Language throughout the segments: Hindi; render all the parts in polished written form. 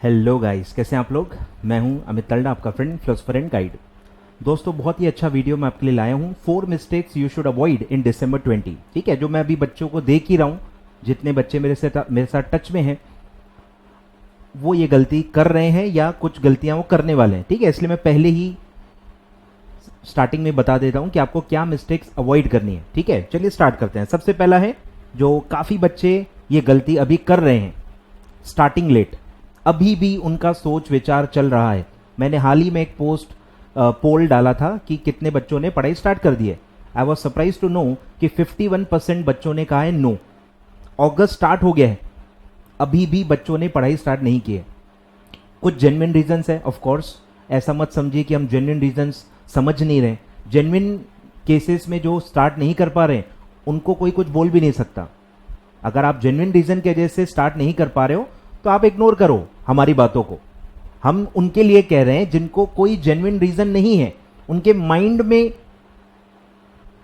हेलो गाइस, कैसे हैं आप लोग। मैं हूं अमित तल्डा, आपका फ्रेंड, फिलोसोफर एंड गाइड। दोस्तों, बहुत ही अच्छा वीडियो मैं आपके लिए लाया हूं, 4 mistakes you should avoid in December 20। ठीक है, जो मैं अभी बच्चों को देख ही रहा हूं, जितने बच्चे मेरे साथ टच में हैं वो ये गलती कर रहे हैं या कुछ गलतियां वो करने वाले हैं। ठीक है, इसलिए मैं पहले ही स्टार्टिंग में बता देता हूं कि आपको क्या मिस्टेक्स अवॉइड करनी है। ठीक है, चलिए स्टार्ट करते हैं। सबसे पहला है, जो काफ़ी बच्चे ये गलती अभी कर रहे हैं, स्टार्टिंग लेट। अभी भी उनका सोच विचार चल रहा है। मैंने हाल ही में एक पोल डाला था कि कितने बच्चों ने पढ़ाई स्टार्ट कर दी है। I was surprise to know कि 51% बच्चों ने कहा है नो। अगस्त स्टार्ट हो गया है, अभी भी बच्चों ने पढ़ाई स्टार्ट नहीं की है। कुछ जेन्युइन रीजंस है, ऑफ कोर्स। ऐसा मत समझिए कि हम जेन्युइन रीजंस समझ नहीं रहे। जेन्युइन केसेस में जो स्टार्ट नहीं कर पा रहे उनको कोई कुछ बोल भी नहीं सकता। अगर आप जेन्युइन रीजन की वजह से स्टार्ट नहीं कर पा रहे हो तो आप इग्नोर करो हमारी बातों को। हम उनके लिए कह रहे हैं जिनको कोई जेन्युइन रीजन नहीं है, उनके माइंड में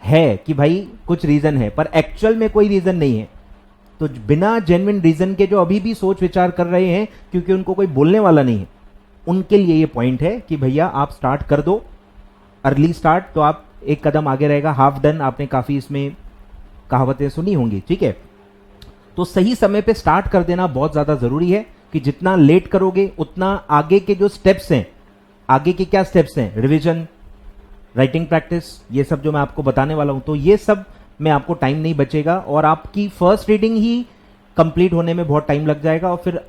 है कि भाई कुछ रीजन है पर एक्चुअल में कोई रीजन नहीं है। तो बिना जेन्युइन रीजन के जो अभी भी सोच विचार कर रहे हैं क्योंकि उनको कोई बोलने वाला नहीं है, उनके लिए ये पॉइंट है कि भैया आप स्टार्ट कर दो। अर्ली स्टार्ट तो आप एक कदम आगे रहेगा, हाफ डन आपने काफी इसमें कहावतें सुनी होंगी। ठीक है, तो सही समय पे स्टार्ट कर देना बहुत ज्यादा जरूरी है कि जितना लेट करोगे उतना आगे के जो स्टेप्स हैं, आगे के क्या स्टेप्स हैं, रिवीजन, राइटिंग प्रैक्टिस, ये सब जो मैं आपको बताने वाला हूं, तो ये सब में आपको टाइम नहीं बचेगा और आपकी फर्स्ट रीडिंग ही कंप्लीट होने में बहुत टाइम लग जाएगा। और फिर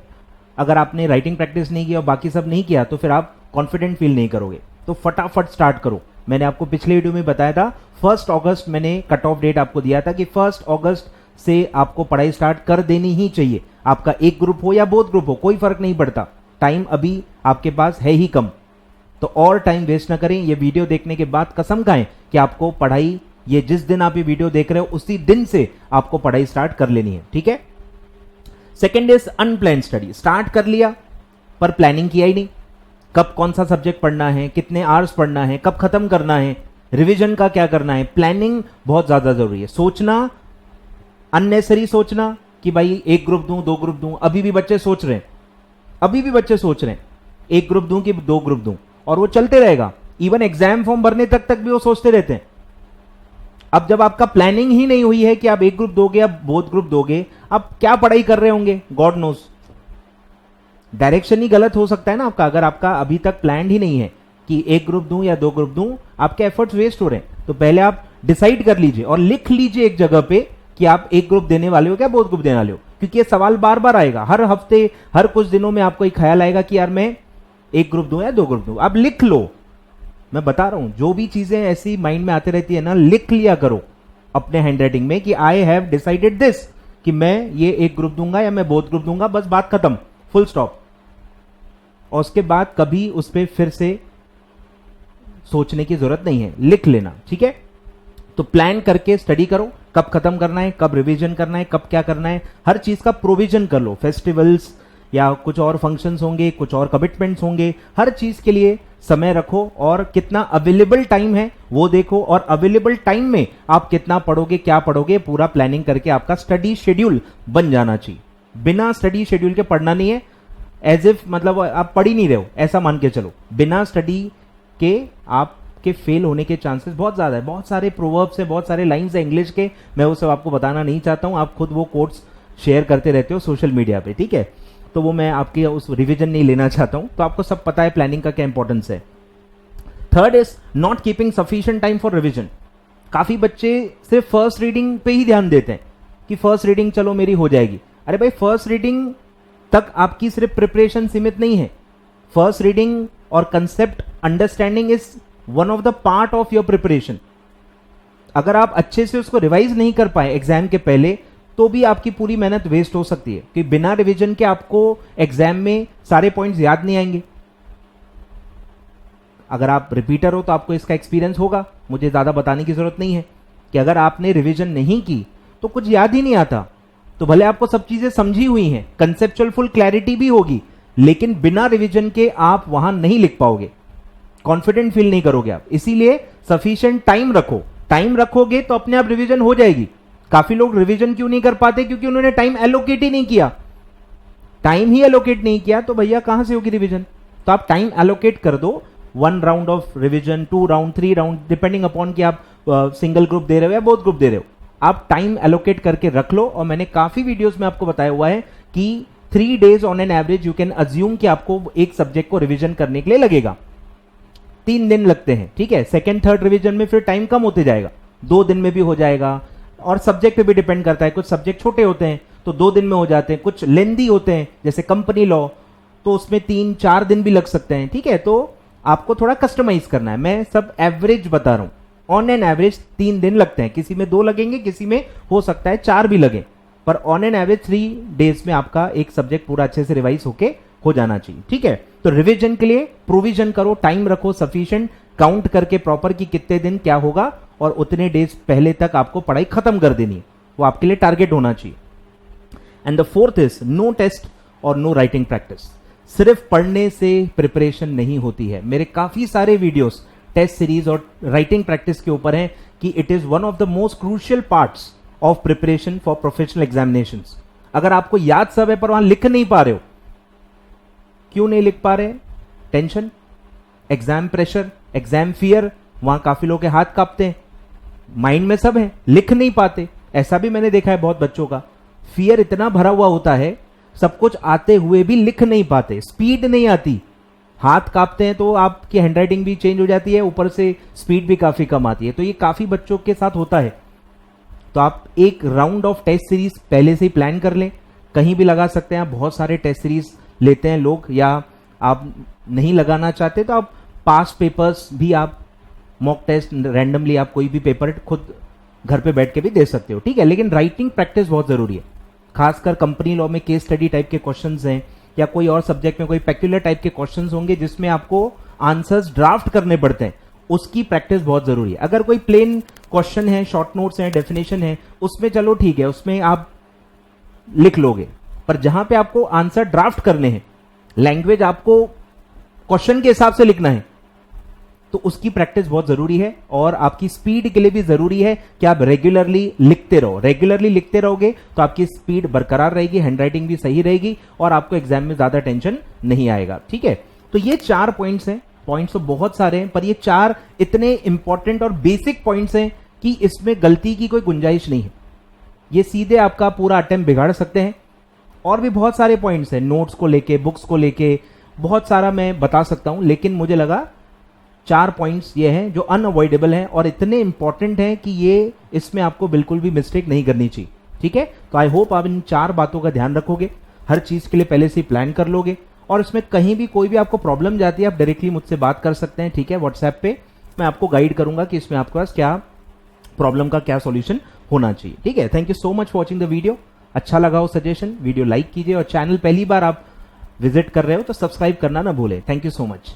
अगर आपने राइटिंग प्रैक्टिस नहीं किया और बाकी सब नहीं किया तो फिर आप कॉन्फिडेंट फील नहीं करोगे। तो फटाफट स्टार्ट करो। मैंने आपको पिछले वीडियो में बताया था 1 अगस्त मैंने कट ऑफ डेट आपको दिया था कि 1 अगस्त से आपको पढ़ाई स्टार्ट कर देनी ही चाहिए। आपका एक ग्रुप हो या बोथ ग्रुप हो, कोई फर्क नहीं पड़ता। टाइम अभी आपके पास है ही कम, तो और टाइम वेस्ट ना करें। ये वीडियो देखने के बाद कसम खाएं कि आपको पढ़ाई, ये जिस दिन आप ये वीडियो देख रहे हो उसी दिन से आपको पढ़ाई स्टार्ट कर लेनी है। ठीक है। Second is unplanned study. Start कर लिया पर प्लानिंग किया ही नहीं। कब कौन सा सब्जेक्ट पढ़ना है, कितने आवर्स पढ़ना है, कब खत्म करना है, रिवीजन का क्या करना है। प्लानिंग बहुत ज्यादा जरूरी है। सोचना, अननेसरी सोचना कि भाई एक ग्रुप दूं, 2 ग्रुप दूं, अभी भी बच्चे सोच रहे हैं एक ग्रुप दूं कि 2 ग्रुप दूं, और वो चलते रहेगा। इवन एग्जाम फॉर्म भरने तक भी वो सोचते रहते हैं। अब जब आपका प्लानिंग ही नहीं हुई है कि आप एक ग्रुप दोगे या बोथ ग्रुप दोगे, आप क्या पढ़ाई कर रहे होंगे, गॉड नोस। डायरेक्शन ही गलत हो सकता है ना आपका। अगर आपका अभी तक प्लान ही नहीं है कि एक ग्रुप दूं या 2 ग्रुप दूं, आपके एफर्ट्स वेस्ट हो रहे हैं। तो पहले आप डिसाइड कर लीजिए और लिख लीजिए एक जगह पे कि आप एक ग्रुप देने वाले हो क्या बोथ ग्रुप देने वाले हो। क्योंकि ये सवाल बार बार आएगा, हर हफ्ते, हर कुछ दिनों में आपको एक ख्याल आएगा कि यार मैं एक ग्रुप दूं या 2 ग्रुप दूं। आप लिख लो। मैं बता रहा हूं, जो भी चीजें ऐसी माइंड में आती रहती है ना, लिख लिया करो अपने हैंडराइटिंग में कि आई हैव डिसाइडेड दिस, कि मैं ये एक ग्रुप दूंगा या मैं बोथ ग्रुप दूंगा, बस बात खत्म, फुल स्टॉप। और उसके बाद कभी उस पर फिर से सोचने की जरूरत नहीं है, लिख लेना। ठीक है, तो प्लान करके स्टडी करो, कब खत्म करना है, कब रिवीजन करना है, कब क्या करना है, हर चीज का प्रोविजन कर लो। फेस्टिवल्स या कुछ और फंक्शंस होंगे, कुछ और कमिटमेंट्स होंगे, हर चीज के लिए समय रखो और कितना अवेलेबल टाइम है वो देखो, और अवेलेबल टाइम में आप कितना पढ़ोगे, क्या पढ़ोगे, पूरा प्लानिंग करके आपका स्टडी शेड्यूल बन जाना चाहिए। बिना स्टडी शेड्यूल के पढ़ना नहीं है, एज इफ मतलब आप पढ़ ही नहीं रहे हो ऐसा मान के चलो। बिना स्टडी के आपके फेल होने के चांसेस बहुत ज्यादा है। बहुत सारे प्रोवर्ब्स है, बहुत सारे लाइंस है इंग्लिश के, मैं वो सब आपको बताना नहीं चाहता हूं। आप खुद वो कोट्स शेयर करते रहते हो सोशल मीडिया पे, ठीक है, तो वो मैं आपकी उस रिवीजन नहीं लेना चाहता हूं। तो आपको सब पता है प्लानिंग का क्या इंपॉर्टेंस है। Third is not keeping sufficient time for revision. काफी बच्चे सिर्फ फर्स्ट रीडिंग पे ही ध्यान देते हैं कि फर्स्ट रीडिंग चलो मेरी हो जाएगी। अरे भाई, फर्स्ट रीडिंग तक आपकी सिर्फ प्रिपरेशन सीमित नहीं है। फर्स्ट रीडिंग और concept understanding is one of the part of your preparation. अगर आप अच्छे से उसको रिवाइज नहीं कर पाए एग्जाम के पहले, तो भी आपकी पूरी मेहनत वेस्ट हो सकती है कि बिना रिवीजन के आपको एग्जाम में सारे पॉइंट्स याद नहीं आएंगे। अगर आप रिपीटर हो तो आपको इसका एक्सपीरियंस होगा, मुझे ज्यादा बताने की जरूरत नहीं है कि अगर आपने रिवीजन नहीं की तो कुछ याद ही नहीं आता। तो भले आपको सब चीजें समझी हुई हैं, कंसेप्चुअल फुल क्लैरिटी भी होगी, लेकिन बिना रिवीजन के आप वहां नहीं लिख पाओगे, कॉन्फिडेंट फील नहीं करोगे आप। इसीलिए सफिशिएंट टाइम रखो। टाइम रखोगे तो अपने आप रिवीजन हो जाएगी। काफी लोग रिवीजन क्यों नहीं कर पाते? क्योंकि उन्होंने टाइम एलोकेट ही नहीं किया। टाइम ही एलोकेट नहीं किया तो भैया कहां से होगी रिवीजन। तो आप टाइम एलोकेट कर दो, 1 round of revision, 2 round, 3 round, depending upon कि आप सिंगल ग्रुप दे रहे हो या बोथ ग्रुप दे रहे हो, आप टाइम एलोकेट करके रख लो। और मैंने काफी वीडियोस में आपको बताया हुआ है कि 3 days on an average you can assume कि आपको एक सब्जेक्ट को रिवीजन करने के लिए लगेगा, 3 दिन लगते हैं, ठीक है। सेकंड थर्ड रिवीजन में फिर टाइम कम होते जाएगा, 2 दिन में भी हो जाएगा, और सब्जेक्ट पे भी डिपेंड करता है। कुछ सब्जेक्ट छोटे होते हैं तो 2 दिन में हो जाते हैं, कुछ लेंदी होते हैं जैसे कंपनी लॉ, तो उसमें 3-4 दिन भी लग सकते हैं, ठीक है। तो आपको थोड़ा कस्टमाइज करना है, मैं सब एवरेज बता रहा हूं। ऑन एन एवरेज 3 दिन लगते हैं, किसी में 2 लगेंगे, किसी में हो सकता है 4 भी लगे, पर ऑन एन एवरेज 3 डेज में आपका एक सब्जेक्ट पूरा अच्छे से रिवाइज होके हो जाना चाहिए, ठीक है। तो रिवीजन के लिए प्रोविजन करो, टाइम रखो सफिशिएंट, काउंट करके प्रॉपर कि कितने दिन क्या होगा, और उतने डेज पहले तक आपको पढ़ाई खत्म कर देनी है, वो आपके लिए टारगेट होना चाहिए। And the fourth is no test और नो राइटिंग प्रैक्टिस। सिर्फ पढ़ने से प्रिपरेशन नहीं होती है। मेरे काफी सारे वीडियोस टेस्ट सीरीज और राइटिंग प्रैक्टिस के ऊपर हैं कि it is one of the most crucial parts of preparation for professional examinations. अगर आपको याद सब है पर वहां लिख नहीं पा रहे हो, क्यों नहीं लिख पा रहे? Tension, exam pressure, exam fear, वहां काफी लोगों के हाथ कांपते हैं, माइंड में सब है, लिख नहीं पाते। ऐसा भी मैंने देखा है बहुत बच्चों का, फियर इतना भरा हुआ होता है, सब कुछ आते हुए भी लिख नहीं पाते, स्पीड नहीं आती, हाथ कांपते हैं, तो आपकी हैंडराइटिंग भी चेंज हो जाती है, ऊपर से स्पीड भी काफी कम आती है। तो ये काफी बच्चों के साथ होता है। तो आप एक राउंड ऑफ टेस्ट सीरीज पहले से ही प्लान कर लें, कहीं भी लगा सकते हैं आप। बहुत सारे टेस्ट सीरीज लेते हैं लोग, या आप नहीं लगाना चाहते तो आप पास पेपर्स भी, आप मॉक टेस्ट रैंडमली आप कोई भी पेपर खुद घर पे बैठ के भी दे सकते हो, ठीक है। लेकिन राइटिंग प्रैक्टिस बहुत जरूरी है, खासकर कंपनी लॉ में केस स्टडी टाइप के क्वेश्चंस हैं, या कोई और सब्जेक्ट में कोई पेक्युलर टाइप के क्वेश्चंस होंगे जिसमें आपको आंसर्स ड्राफ्ट करने पड़ते हैं, उसकी प्रैक्टिस बहुत जरूरी है। अगर कोई प्लेन क्वेश्चन है, शॉर्ट नोट्स है, डेफिनेशन है, उसमें चलो ठीक है, उसमें आप लिख लोगे, पर जहां पे आपको आंसर ड्राफ्ट करने हैं, लैंग्वेज आपको क्वेश्चन के हिसाब से लिखना है, तो उसकी प्रैक्टिस बहुत जरूरी है। और आपकी स्पीड के लिए भी जरूरी है कि आप रेगुलरली लिखते रहो। रेगुलरली लिखते रहोगे तो आपकी स्पीड बरकरार रहेगी, हैंडराइटिंग भी सही रहेगी, और आपको एग्जाम में ज्यादा टेंशन नहीं आएगा, ठीक है। तो ये 4 पॉइंट्स हैं, पॉइंट्स तो बहुत सारे हैं, पर ये 4 इतने इंपॉर्टेंट और बेसिक पॉइंट्स हैं कि इसमें गलती की कोई गुंजाइश नहीं है। ये सीधे आपका पूरा अटेम्प्ट बिगाड़ सकते हैं। और भी बहुत सारे पॉइंट्स हैं, नोट्स को लेके, बुक्स को लेके, बहुत सारा मैं बता सकता हूं, लेकिन मुझे लगा 4 पॉइंट्स ये हैं जो अनअवॉइडेबल हैं और इतने इंपॉर्टेंट हैं कि ये इसमें आपको बिल्कुल भी मिस्टेक नहीं करनी चाहिए, ठीक है। तो आई होप आप इन 4 बातों का ध्यान रखोगे, हर चीज के लिए पहले से प्लान कर लोगे, और इसमें कहीं भी कोई भी आपको प्रॉब्लम जाती है आप डायरेक्टली मुझसे बात कर सकते हैं, ठीक है। व्हाट्सएप पे मैं आपको गाइड करूंगा कि इसमें आपके पास क्या प्रॉब्लम का क्या सॉल्यूशन होना चाहिए, ठीक है। Thank you so much for watching the video. अच्छा लगा हो सजेशन, वीडियो लाइक कीजिए, और चैनल पहली बार आप विजिट कर रहे हो तो सब्सक्राइब करना ना भूले। Thank you so much.